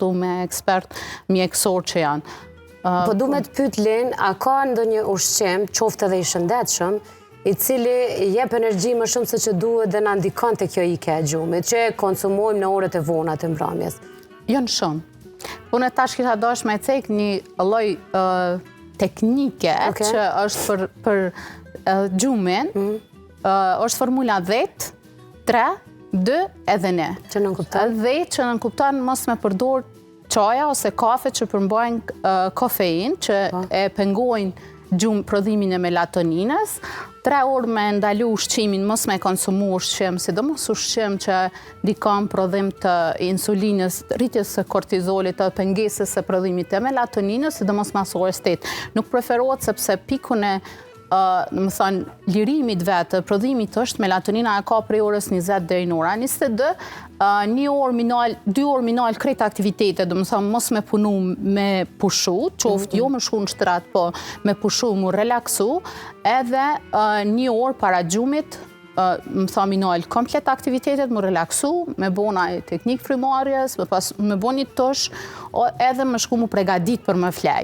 konsultu me ekspert mjekësor që janë. Po du me të pyet Len, a ka ndonjë ushqim, qoftë edhe i shëndetshëm, i cili jep energji më shumë se që duhet dhe na ndikon te kjo ike e gjumit, që konsumojmë në orët e vona të mbrëmjes? Jo në shumë. Unë tash kisha dashur me cek një lloj teknike që është për gjumin, është formula 10, 3, 2 edhe 1. Që nën kupton? 10 që nën kupton mos me përdor çaja ose kafe që përmbajnë kofein, që e pengojnë prodhimin e melatoninës. 3 orë me ndalu ushqimin, mos me konsumu ushqim, sidomos ushqim që ndikon prodhim të insulinës, rritjes së kortizolit, të pengesës së prodhimit të melatoninës, sidomos mas orës 8. Nuk preferohet sepse pikun e lirimit vetë, prodhimit është melatonina e ka prej orës 20 deri në ora 22, 2 orë minal krejt aktivitete, do më thënë mos me punu me pushu, qoftë jo më shku në shtrat, po me pushu, mu relaksu, edhe 1 orë para gjumit, më thënë minal komplet aktivitetet, mu relaksu, me bona teknik frimarjes, me bo një tush, edhe më shku mu pregadit për më flejt.